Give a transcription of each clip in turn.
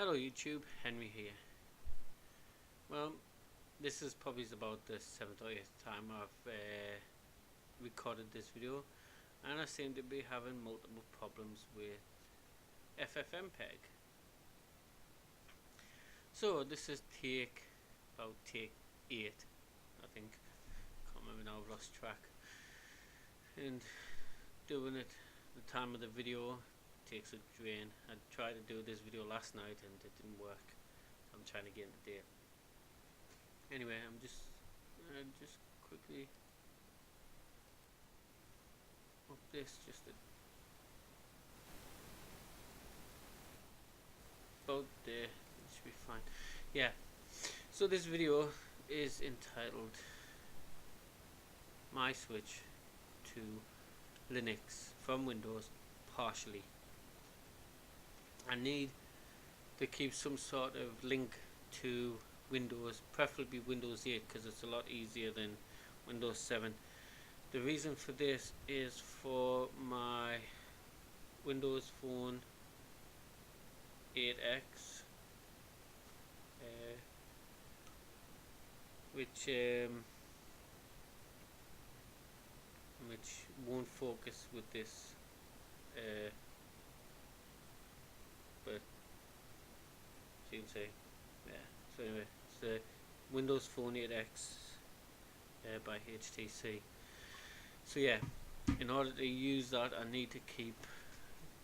Hello YouTube, Henry here. Well, this is probably about the 7th or 8th time I've recorded this video, and I seem to be having multiple problems with FFmpeg. So this is about take 8, I think. Can't remember now, I've lost track. And doing it the time of the video takes a drain. I tried to do this video last night and it didn't work. I'm trying to get in the day. Anyway, I'm just quickly up this about there. It should be fine. Yeah. So this video is entitled "My Switch to Linux from Windows Partially." I need to keep some sort of link to Windows, preferably Windows 8, because it's a lot easier than Windows 7. The reason for this is for my Windows Phone 8X, which won't focus with this, but you can say, yeah. So anyway, it's the Windows Phone 8X by HTC. So yeah, in order to use that, I need to keep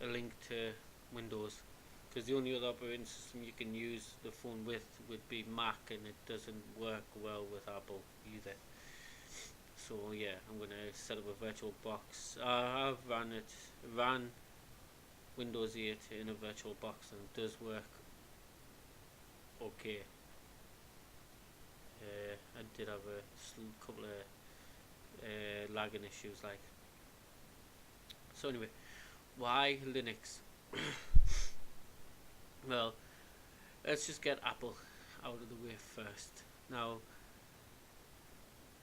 a link to Windows, because the only other operating system you can use the phone with would be Mac, and it doesn't work well with Apple either. So yeah, I'm gonna set up a virtual box. I've ran Windows 8 in a virtual box, and it does work okay. I did have a couple of lagging issues, like. So anyway, why Linux? Well, let's just get Apple out of the way first. Now,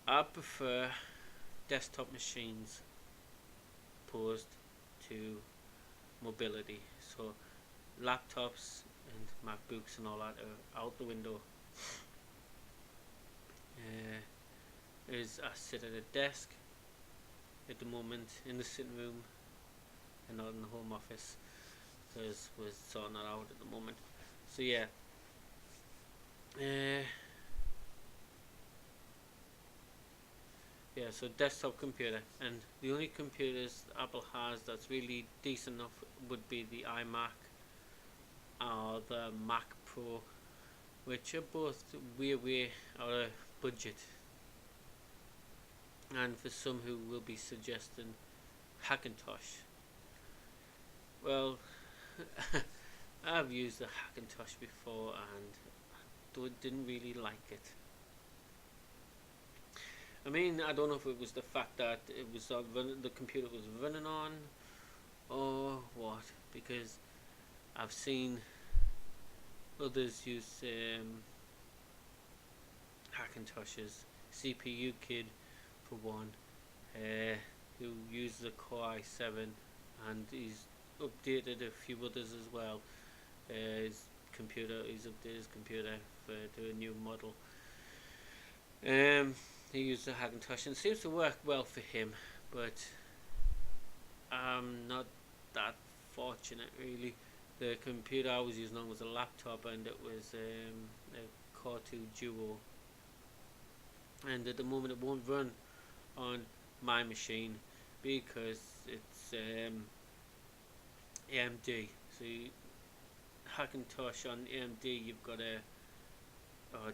I prefer desktop machines opposed to mobility. So laptops and MacBooks and all that are out the window. I sit at a desk at the moment in the sitting room and not in the home office, because we're sorting that out at the moment. So yeah, so desktop computer, and the only computers Apple has that's really decent enough would be the iMac or the Mac Pro, which are both way out of budget. And for some who will be suggesting Hackintosh, well, I've used the Hackintosh before and didn't really like it. I mean, I don't know if it was the fact that it was the computer was running on or what, because I've seen others use Hackintoshes. CPU Kid, for one, who uses the Core i7, and he's updated a few others as well. He's updated his computer to a new model. He used the Hackintosh and it seems to work well for him, but I'm not that fortunate really. The computer I was using on was a laptop, and it was a Core 2 Duo, and at the moment it won't run on my machine because it's AMD. So Hackintosh on AMD, you've got to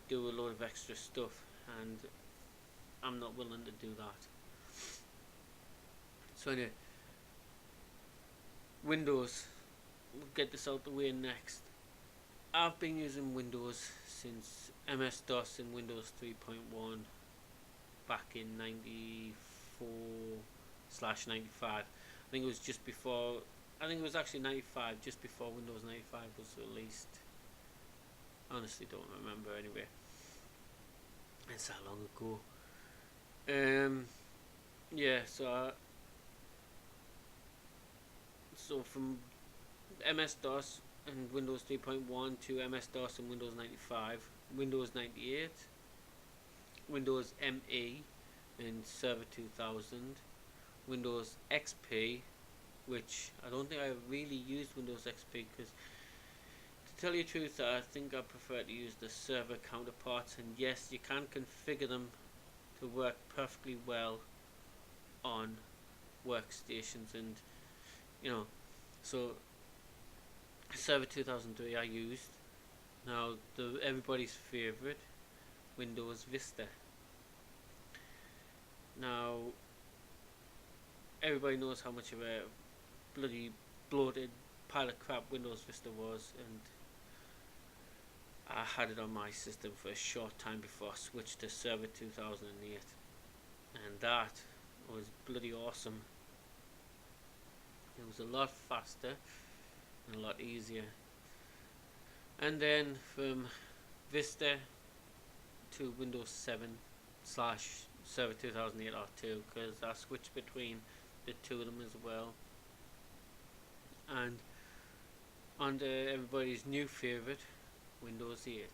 do a lot of extra stuff, and I'm not willing to do that. So anyway, Windows, we'll get this out the way next. I've been using Windows since MS-DOS in Windows 3.1 back in 94/95. I think it was just before, I think it was actually 95, just before Windows 95 was released. Honestly don't remember anyway. It's that long ago. Yeah, so from MS-DOS and Windows 3.1 to MS-DOS and Windows 95, Windows 98, Windows ME and Server 2000, Windows XP, which I don't think I really used Windows XP because, to tell you the truth, I think I prefer to use the server counterparts, and yes, you can configure them to work perfectly well on workstations, and so Server 2003 I used. Now everybody's favorite, Windows Vista. Now everybody knows how much of a bloody bloated pile of crap Windows Vista was, and I had it on my system for a short time before I switched to Server 2008, and that was bloody awesome. It was a lot faster and a lot easier. And then from Vista to Windows 7 slash Server 2008 R2, because I switched between the two of them as well. And on to everybody's new favourite, Windows 8.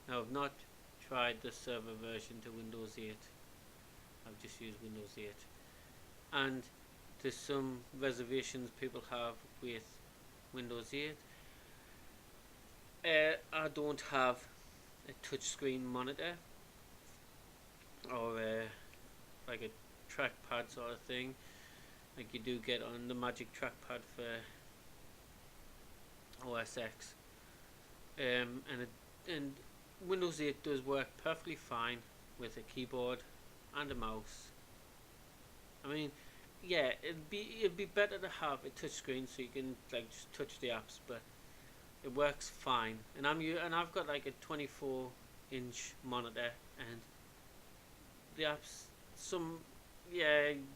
Now I've not tried the server version to Windows 8. I've just used Windows 8. And there's some reservations people have with Windows 8. I don't have a touchscreen monitor or like a trackpad sort of thing like you do get on the Magic Trackpad for OS X. And Windows 8 does work perfectly fine with a keyboard and a mouse. I mean, yeah, it'd be better to have a touchscreen so you can like just touch the apps, but it works fine. And I've got like a 24-inch monitor, and the apps,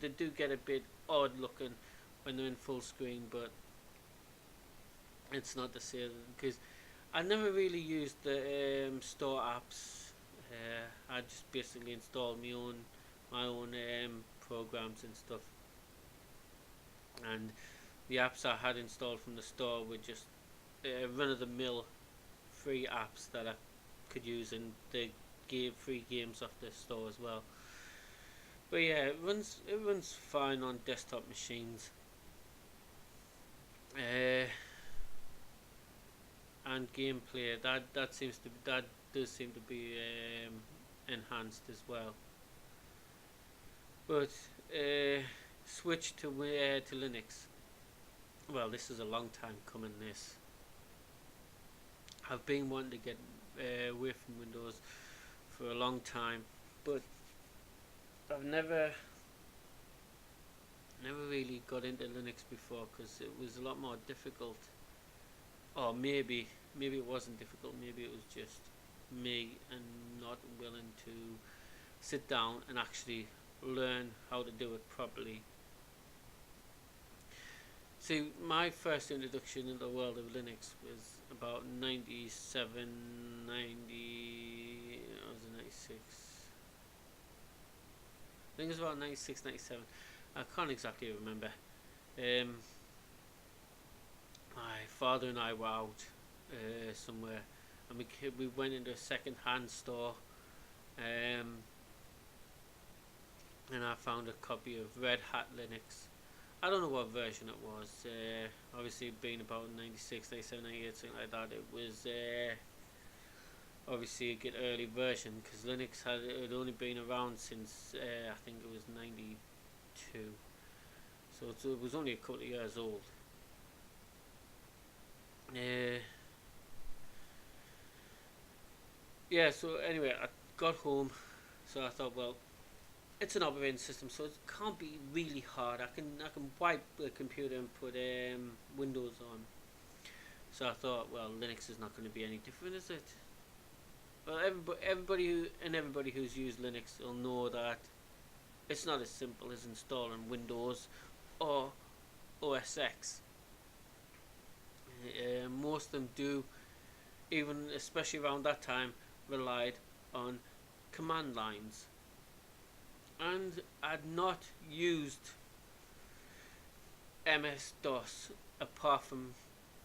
they do get a bit odd looking when they're in full screen, but it's not the same because I never really used the store apps. I just basically installed my own programs and stuff, and the apps I had installed from the store were just run-of-the-mill free apps that I could use, and they gave free games off the store as well. But yeah, it runs fine on desktop machines. And gameplay that does seem to be enhanced as well. But switch to Linux. Well, this is a long time coming. This I've been wanting to get away from Windows for a long time, but I've never really got into Linux before because it was a lot more difficult. Or maybe it wasn't difficult, maybe it was just me and not willing to sit down and actually learn how to do it properly. See, my first introduction in the world of Linux was about 97, 90, was it 96? I think it was about 96, 97. I can't exactly remember. My father and I were out somewhere, and we went into a second-hand store, and I found a copy of Red Hat Linux. I don't know what version it was. Obviously, being about 96, 97, 98, something like that, it was obviously a good early version because Linux had only been around since I think it was 92, so it was only a couple of years old. Yeah, so anyway, I got home, so I thought, well, it's an operating system, so it can't be really hard. I can wipe the computer and put Windows on. So I thought, well, Linux is not going to be any different, is it? Well, everybody who's used Linux will know that it's not as simple as installing Windows or OS X. Most of them do, even especially around that time, relied on command lines. And I'd not used MS-DOS apart from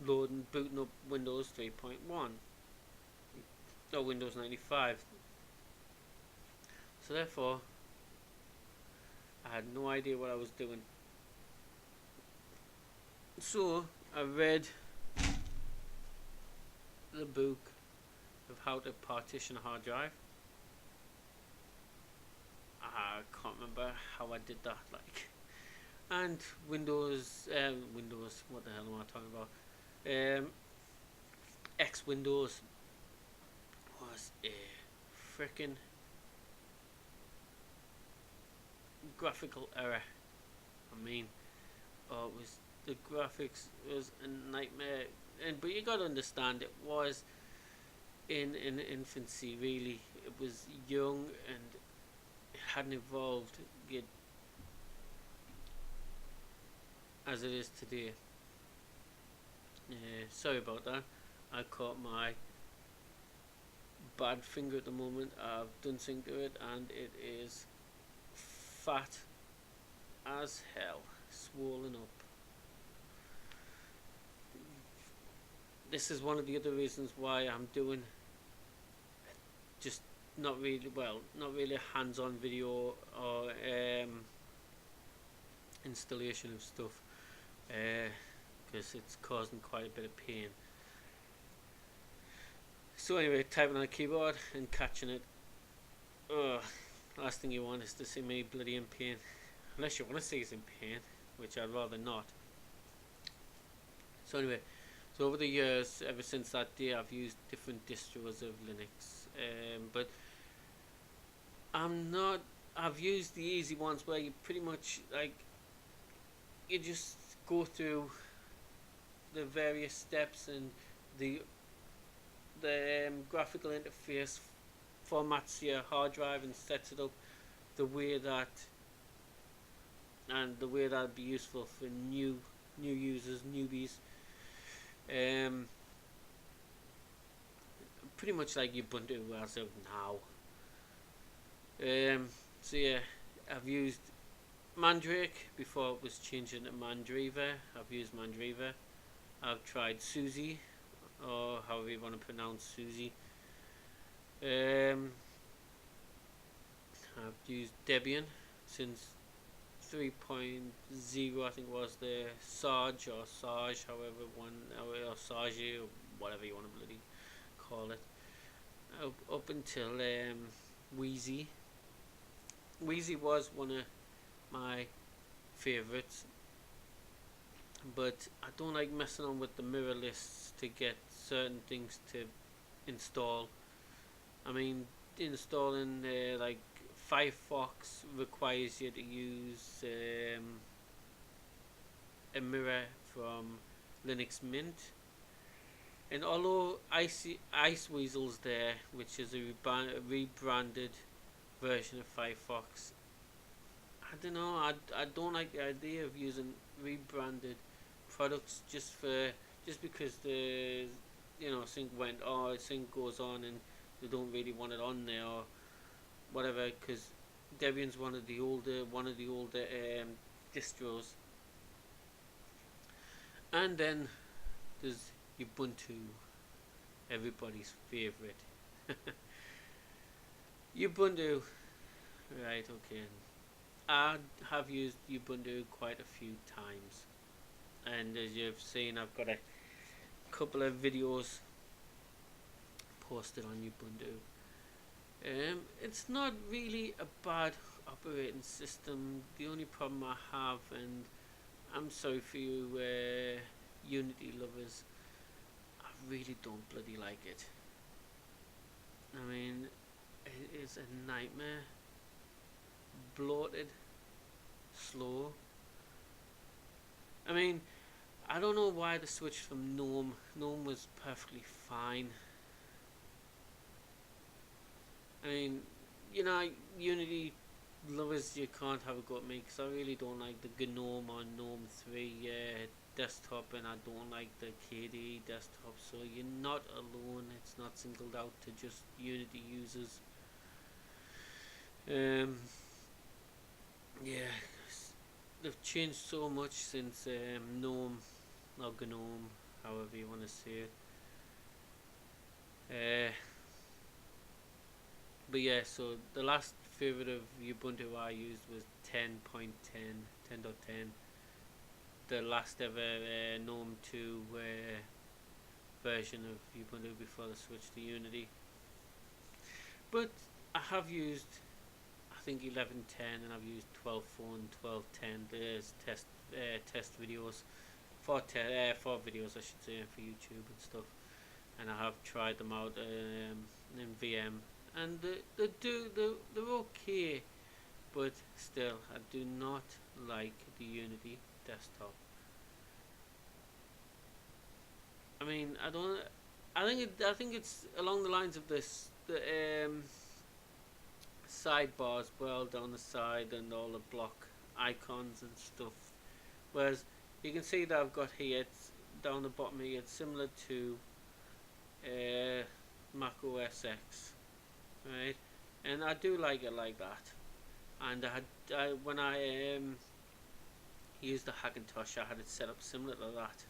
loading, booting up Windows 3.1 or Windows 95. So therefore, I had no idea what I was doing. So I read the book of how to partition a hard drive. I can't remember how I did that, like. And Windows, what the hell am I talking about? X Windows was a freaking graphical error. I mean, it was, the graphics was a nightmare. But you got to understand, it was in infancy. Really, it was young and it hadn't evolved yet as it is today. Sorry about that. I caught my bad finger at the moment. I've done something to it and it is fat as hell, swollen up. This is one of the other reasons why I'm doing just not really a hands-on video or installation of stuff, because it's causing quite a bit of pain. So anyway, typing on a keyboard and catching it. Last thing you want is to see me bloody in pain, unless you want to see us in pain, which I'd rather not. So anyway, so over the years, ever since that day, I've used different distros of Linux, but I've used the easy ones where you pretty much you just go through the various steps and the graphical interface formats your hard drive and sets it up the way that would be useful for new users, newbies. Pretty much like Ubuntu as of now. So yeah, I've used Mandrake before it was changed into Mandriva. I've used Mandriva. I've tried Suzy, or however you want to pronounce Suzy. I've used Debian since 3.0, I think was the Sarge or Sarge, however one, or Sarge, or whatever you want to bloody call it, up until Wheezy. Wheezy was one of my favourites, but I don't like messing on with the mirror lists to get certain things to install. I mean, installing like Firefox requires you to use a mirror from Linux Mint, and although Iceweasel's there, which is a rebranded version of Firefox, I don't know, I don't like the idea of using rebranded products just because the sync goes on and they don't really want it on there or whatever, because Debian's one of the older distros. And then there's Ubuntu, everybody's favorite. Ubuntu, right? Okay, I have used Ubuntu quite a few times, and as you've seen, I've got a couple of videos posted on Ubuntu. It's not really a bad operating system. The only problem I have, and I'm sorry for you Unity lovers, I really don't bloody like it. I mean, it is a nightmare. Bloated, slow. I mean, I don't know why they switched from GNOME. GNOME was perfectly fine. I mean, Unity lovers, you can't have a go at me because I really don't like the GNOME or GNOME 3 desktop, and I don't like the KDE desktop, so you're not alone. It's not singled out to just Unity users. Yeah, they've changed so much since GNOME, or GNOME, however want to see it. But yeah, so the last favorite of Ubuntu I used was 10.10, 10.10. The last ever GNOME 2 version of Ubuntu before the switch to Unity. But I have used, I think 11.10, and I've used 12.4 and 12.10. There's test videos for videos, I should say, for YouTube and stuff. And I have tried them out in VM, and they're okay, but still, I do not like the Unity desktop. I mean, I don't. I think it's along the lines of this. The sidebars, well, down the side, and all the block icons and stuff. Whereas you can see that I've got here, it's down the bottom here, it's similar to Mac OS X, right? And I do like it like that. And when I used the Hackintosh, I had it set up similar to that,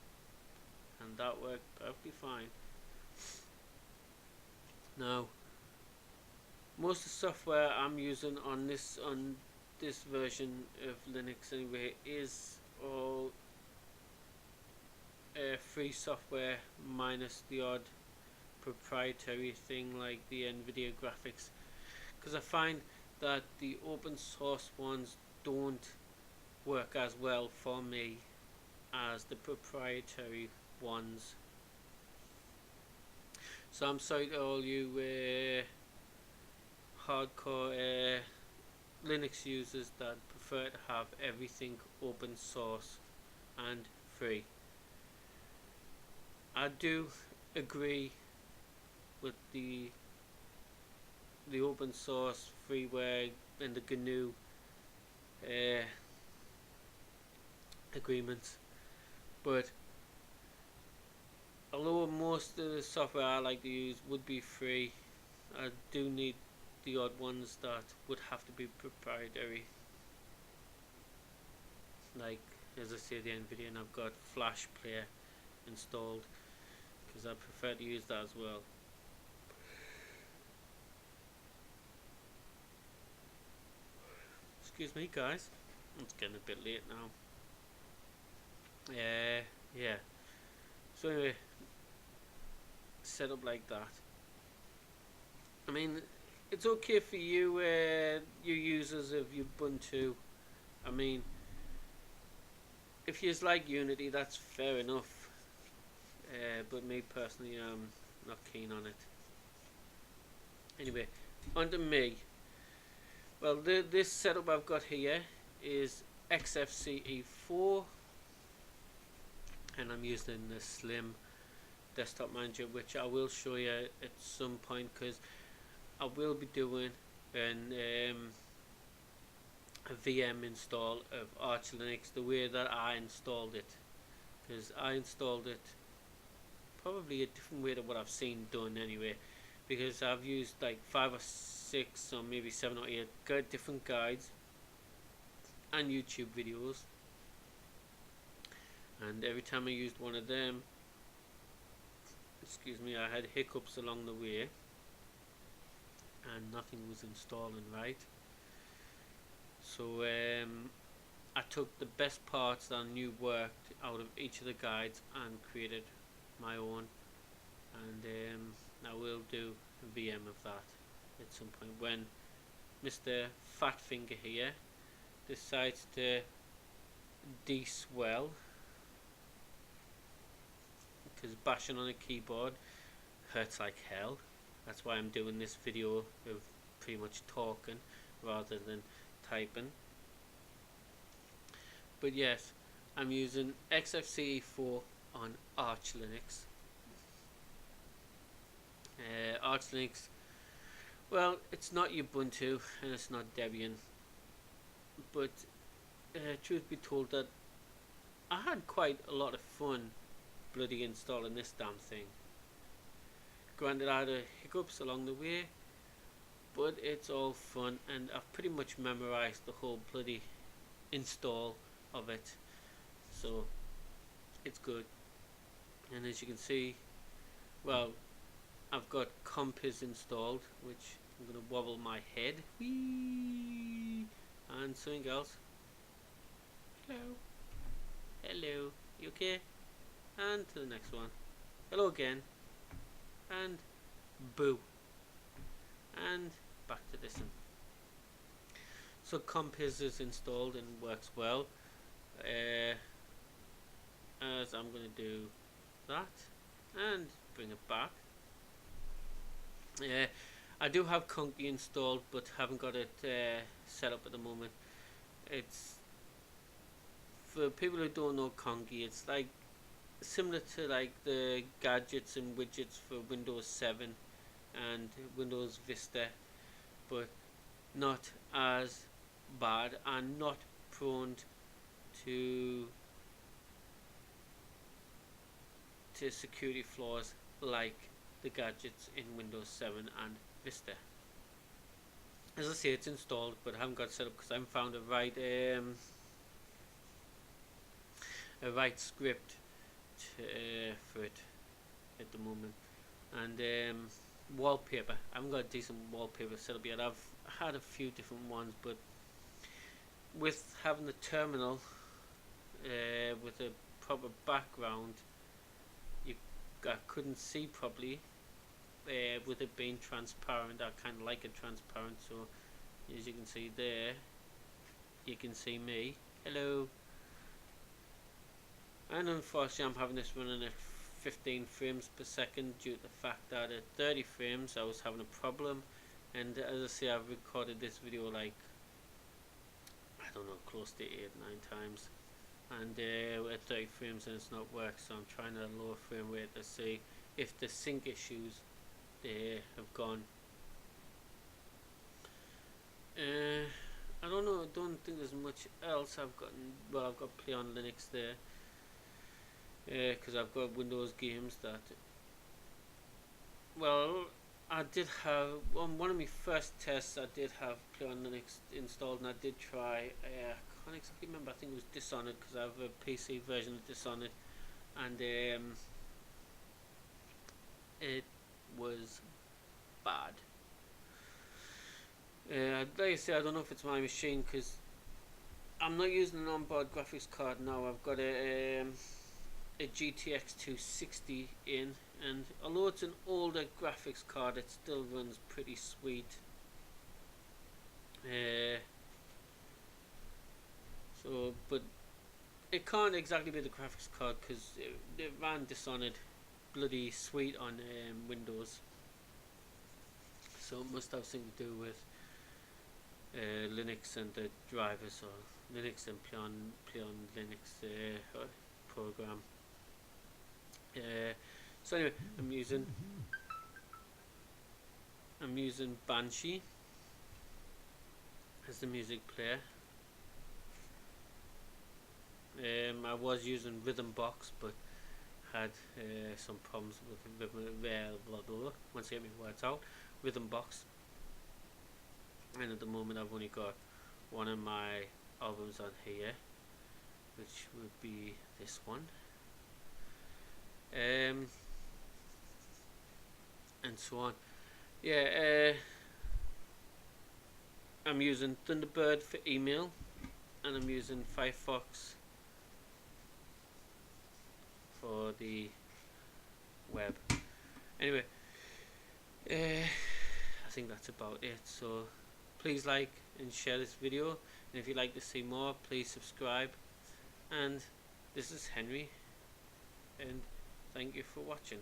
and that worked perfectly fine. Now, most of the software I'm using on this version of Linux anyway is all free software, minus the odd proprietary thing like the NVIDIA graphics, because I find that the open source ones don't work as well for me as the proprietary ones. So I'm sorry to all you hardcore Linux users that prefer to have everything open source and free. I do agree with the open source freeware and the GNU agreements, but although most of the software I like to use would be free, I do need the odd ones that would have to be proprietary, like, as I say, the NVIDIA, and I've got Flash Player installed because I prefer to use that as well. Excuse me, guys, it's getting a bit late now. Yeah, so anyway, set up like that. I mean, it's okay for you you users of Ubuntu. I mean, if you like Unity, that's fair enough, but me personally, I'm not keen on it. Anyway, on to me. Well, this setup I've got here is XFCE4, and I'm using the Slim desktop manager, which I will show you at some point, because I will be doing a VM install of Arch Linux the way that I installed it, because I installed it probably a different way to what I've seen done anyway, because I've used like 5 or 6 or maybe 7 or 8 different guides and YouTube videos, and every time I used one of them, excuse me, I had hiccups along the way and nothing was installing right. So I took the best parts that I knew worked out of each of the guides and created my own, and I will do a VM of that at some point when Mr. Fatfinger here decides to de-swell, because bashing on a keyboard hurts like hell. That's why I'm doing this video of pretty much talking rather than typing. But yes, I'm using XFCE4 on Arch Linux. Arch Linux, well, it's not Ubuntu and it's not Debian, but truth be told, that I had quite a lot of fun bloody installing this damn thing. Granted, I had hiccups along the way, but it's all fun, and I've pretty much memorized the whole bloody install of it, so it's good. And as you can see, well, I've got Compiz installed, which I'm going to wobble my head. Whee! And something else. Hello. Hello. You okay? And to the next one. Hello again. And boo. And back to this one. So Compiz is installed and works well. As I'm going to do that and bring it back. I do have Conky installed, but haven't got it set up at the moment. It's for people who don't know Conky. It's like similar to like the gadgets and widgets for Windows 7 and Windows Vista, but not as bad and not prone to security flaws like the gadgets in Windows 7 and Vista. As I say, it's installed, but I haven't got it set up because I haven't found a right script for it at the moment. And wallpaper, I haven't got a decent wallpaper set up yet. I've had a few different ones, but with having the terminal with a proper background, I couldn't see properly with it being transparent. I kind of like it transparent, so as you can see there, you can see me. Hello. And unfortunately I'm having this running at 15 frames per second due to the fact that at 30 frames I was having a problem. And as I say, I've recorded this video like, I don't know, close to 8-9 times, and at 30 frames and it's not working, so I'm trying a lower frame rate to see if the sync issues have gone. I don't know, I don't think there's much else I've gotten. Well, I've got Play on Linux there because I've got Windows games that, well, I did have on one of my first tests. I did have Play on Linux installed, and I did try. I can't exactly remember. I think it was Dishonored because I have a PC version of Dishonored, and it was bad. Like I say, I don't know if it's my machine because I'm not using an onboard graphics card now. I've got a GTX 260 in, and although it's an older graphics card, it still runs pretty sweet. But it can't exactly be the graphics card because it ran Dishonored bloody sweet on Windows, so it must have something to do with Linux and the drivers, or Linux and Play on Linux program. So anyway, I'm using Banshee as the music player. I was using Rhythm Box, but had some problems with once I get my words out, Rhythm Box. And at the moment I've only got one of my albums on here, which would be this one. And so on. Yeah, I'm using Thunderbird for email, and I'm using Firefox for the web. Anyway, I think that's about it. So please like and share this video, and if you'd like to see more, please subscribe. And this is Henry, and thank you for watching.